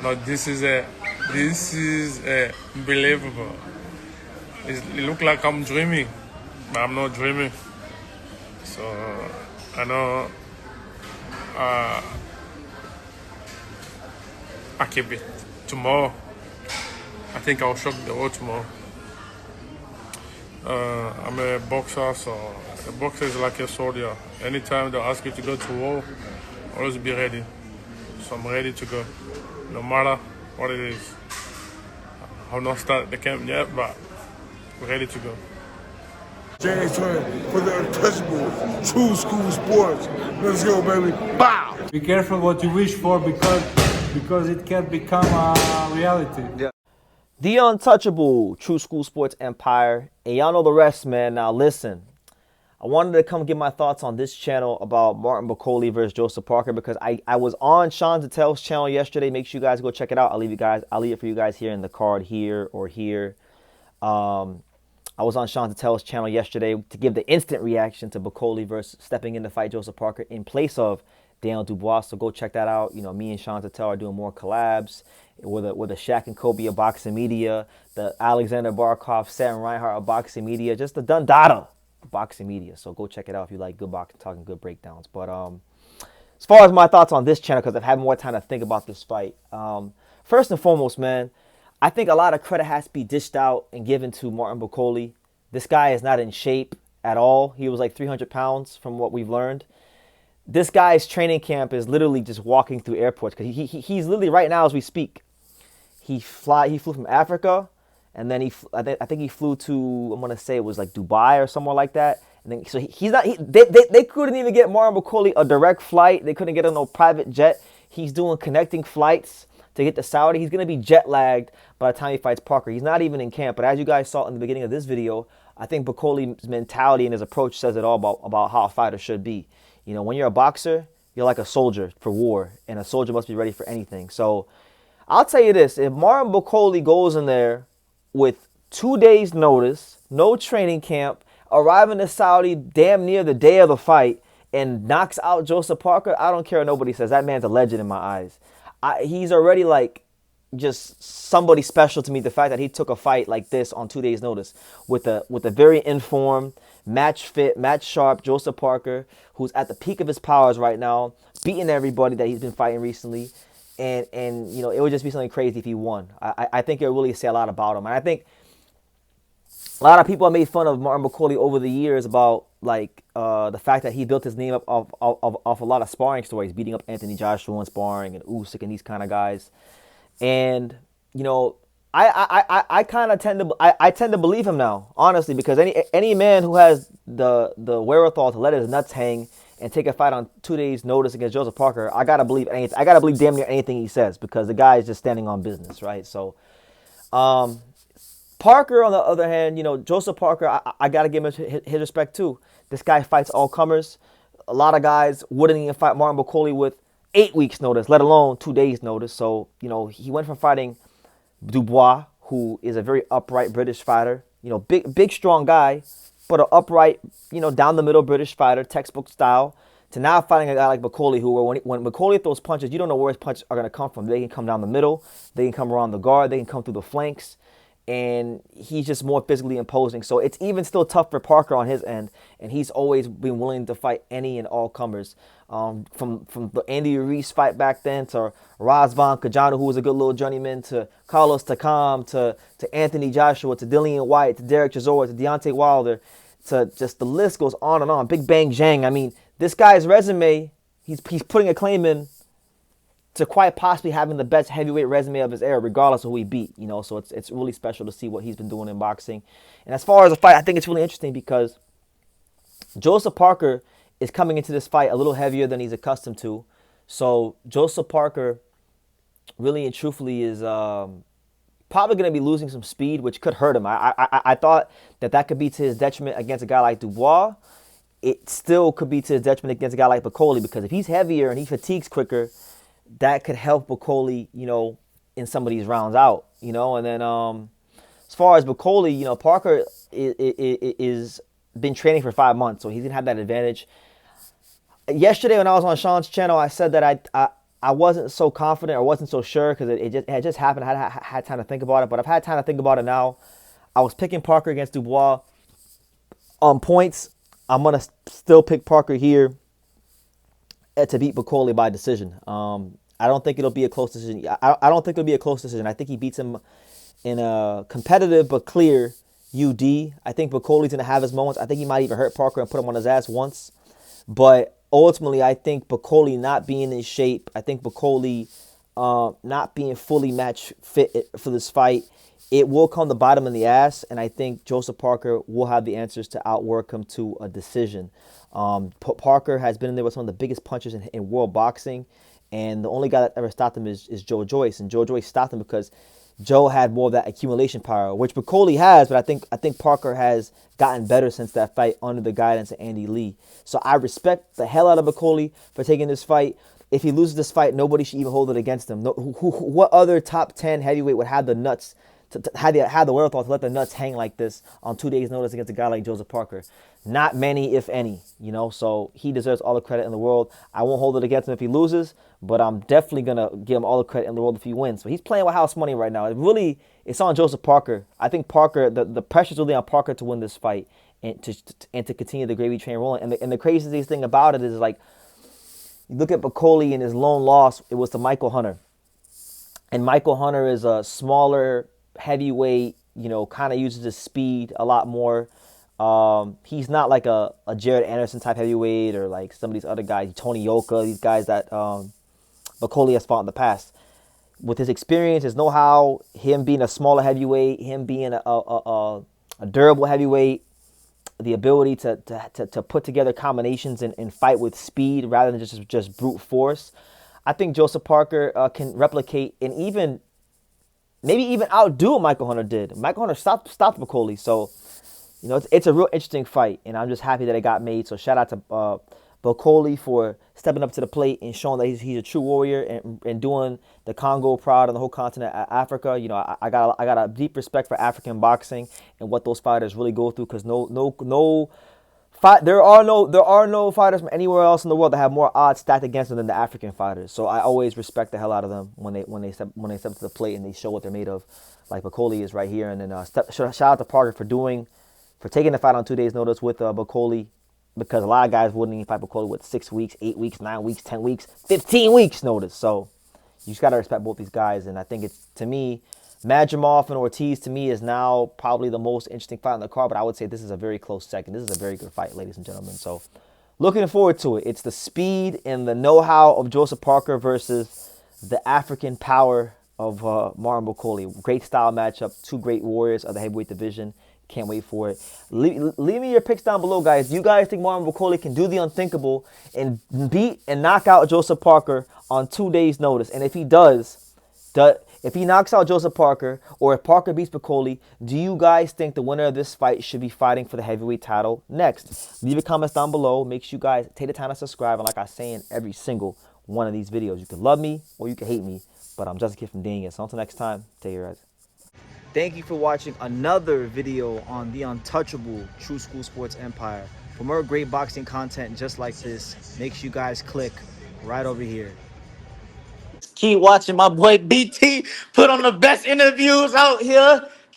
No, this is unbelievable. It look like I'm dreaming, but I'm not dreaming. So I know uh, I keep it tomorrow. I think I'll shock the world tomorrow. I'm a boxer, so a boxer is like a soldier. Anytime they ask you to go to war, always be ready. So I'm ready to go, no matter what it is. I've not started the camp yet, but we're ready to go. James Twin for the untouchable True School Sports. Let's go, baby. Bow! Be careful what you wish for because it can become a reality. Yeah. The untouchable True School Sports Empire. And y'all know the rest, man. Now listen. I wanted to come give my thoughts on this channel about Martin Bakole versus Joseph Parker because I was on Sean Zatel's channel yesterday. Make sure you guys go check it out. I'll leave it for you guys here in the card here or here. I was on Sean Zatel's channel yesterday to give the instant reaction to Bakole versus stepping in to fight Joseph Parker in place of Daniel Dubios. So go check that out. You know, me and Sean Zatel are doing more collabs with the Shaq and Kobe of boxing media, the Alexander Barkov, Sam Reinhart of boxing media, just the Dundada boxing media. So go check it out if you like good boxing, talking good breakdowns. But as far as my thoughts on this channel, because I've had more time to think about this fight, first and foremost, man, I think a lot of credit has to be dished out and given to Martin Bakole. This guy is not in shape at all. He was like 300 pounds from what we've learned. This guy's training camp is literally just walking through airports because he's literally right now as we speak. He flew from Africa, and then I think he flew to, I'm gonna say it was like Dubai or somewhere like that. And then so they couldn't even get Martin Bakole a direct flight. They couldn't get him no private jet. He's doing connecting flights to get to Saudi. He's gonna be jet lagged by the time he fights Parker. He's not even in camp. But as you guys saw in the beginning of this video, I think Bakole's mentality and his approach says it all about how a fighter should be. You know, when you're a boxer, you're like a soldier for war, and a soldier must be ready for anything. So I'll tell you this, if Martin Bakole goes in there with 2 days notice, no training camp, arriving to Saudi damn near the day of the fight, and knocks out Joseph Parker, I don't care what nobody says. That man's a legend in my eyes. He's already like just somebody special to me. The fact that he took a fight like this on 2 days notice with a very informed, match fit, match sharp Joseph Parker, who's at the peak of his powers right now, beating everybody that he's been fighting recently. And you know, it would just be something crazy if he won. I think it would really say a lot about him. And I think a lot of people have made fun of Martin Bakole over the years about like the fact that he built his name up off a lot of sparring stories, beating up Anthony Joshua in sparring and Usyk and these kind of guys. And you know, I kind of tend to believe him now, honestly, because any man who has the wherewithal to let his nuts hang and take a fight on 2 days notice against Joseph Parker, I gotta believe anything. I gotta believe damn near anything he says because the guy is just standing on business, right? So, Parker, on the other hand, you know, Joseph Parker, I gotta give him his respect too. This guy fights all comers. A lot of guys wouldn't even fight Martin Bakole with 8 weeks notice, let alone 2 days notice. So, you know, he went from fighting Dubois, who is a very upright British fighter, you know, big strong guy, but an upright, you know, down the middle British fighter, textbook style, to now fighting a guy like Bakole, who when Bakole throws punches, you don't know where his punches are going to come from. They can come down the middle, they can come around the guard, they can come through the flanks, and he's just more physically imposing. So it's even still tough for Parker on his end, and he's always been willing to fight any and all comers. From the Andy Ruiz fight back then to Razvan Kajanu, who was a good little journeyman, to Carlos Takam, to Anthony Joshua, to Dillian White, to Derek Chisora, to Deontay Wilder, to just the list goes on and on. Big Bang Zhang. I mean, this guy's resume, he's putting a claim in to quite possibly having the best heavyweight resume of his era, regardless of who he beat. You know, so it's really special to see what he's been doing in boxing. And as far as the fight, I think it's really interesting because Joseph Parker is coming into this fight a little heavier than he's accustomed to. So Joseph Parker really and truthfully is probably going to be losing some speed, which could hurt him. I thought that could be to his detriment against a guy like Dubois. It still could be to his detriment against a guy like Bakole, because if he's heavier and he fatigues quicker, that could help Bakole, you know, in some of these rounds out, you know. And then as far as Bakole, you know, Parker is been training for 5 months, so he's going to have that advantage. Yesterday when I was on Sean's channel, I said that I wasn't so confident or wasn't so sure because it had just happened. I had time to think about it, but I've had time to think about it now. I was picking Parker against Dubois on points. I'm gonna still pick Parker here to beat Bakole by decision. I don't think it'll be a close decision. I don't think it'll be a close decision. I think he beats him in a competitive but clear UD. I think Bakole's gonna have his moments. I think he might even hurt Parker and put him on his ass once. But ultimately, I think Bakole not being in shape, I think Bakole not being fully match fit for this fight, it will come to bite him in the ass. And I think Joseph Parker will have the answers to outwork him to a decision. Parker has been in there with some of the biggest punches in world boxing. And the only guy that ever stopped him is Joe Joyce. And Joe Joyce stopped him because Joe had more of that accumulation power, which Bakole has, but I think Parker has gotten better since that fight under the guidance of Andy Lee. So I respect the hell out of Bakole for taking this fight. If he loses this fight, nobody should even hold it against him. What other top 10 heavyweight would have the nuts to have the wherewithal to let the nuts hang like this on 2 days' notice against a guy like Joseph Parker? Not many, if any, you know. So he deserves all the credit in the world. I won't hold it against him if he loses, but I'm definitely gonna give him all the credit in the world if he wins. So he's playing with house money right now. It's on Joseph Parker. I think Parker, the pressure's really on Parker to win this fight and to continue the gravy train rolling. And the craziest thing about it is, like, you look at Bakole and his lone loss, it was to Michael Hunter. And Michael Hunter is a smaller heavyweight, you know, kind of uses his speed a lot more. He's not like a Jared Anderson type heavyweight or like some of these other guys, Tony Yoka, these guys that Bakole has fought in the past. With his experience, his know-how, him being a smaller heavyweight, him being a durable heavyweight, the ability to put together combinations and fight with speed rather than just brute force. I think Joseph Parker can replicate and maybe even outdo what Michael Hunter did. Michael Hunter stopped Bakole, so you know it's a real interesting fight, and I'm just happy that it got made. So shout out to Bakole for stepping up to the plate and showing that he's a true warrior and doing the Congo proud and the whole continent of Africa. You know, I got a deep respect for African boxing and what those fighters really go through, because there are no fighters from anywhere else in the world that have more odds stacked against them than the African fighters. So I always respect the hell out of them when they step to the plate and they show what they're made of, like Bakole is right here. And then shout out to Parker for taking the fight on 2 days' notice with Bakole, because a lot of guys wouldn't even fight Bakole with 6 weeks, 8 weeks, 9 weeks, 10 weeks, 15 weeks notice. So you just got to respect both these guys. And I think it's, to me, Madrimov and Ortiz, to me, is now probably the most interesting fight on the card, but I would say this is a very close second. This is a very good fight, ladies and gentlemen. So looking forward to it. It's the speed and the know-how of Joseph Parker versus the African power of Martin Bakole. Great style matchup. Two great warriors of the heavyweight division. Can't wait for it. Leave me your picks down below, guys. Do you guys think Martin Bakole can do the unthinkable and beat and knock out Joseph Parker on 2 days' notice? And if he does, if he knocks out Joseph Parker, or if Parker beats Bakole, do you guys think the winner of this fight should be fighting for the heavyweight title next? Leave your comments down below. Make sure you guys take the time to subscribe. And like I say in every single one of these videos, you can love me or you can hate me, but I'm just a kid from Daniel. So until next time, take care, guys. Thank you for watching another video on the untouchable True School Sports Empire. For more great boxing content just like this, make sure you guys click right over here. Keep watching my boy BT put on the best interviews out here.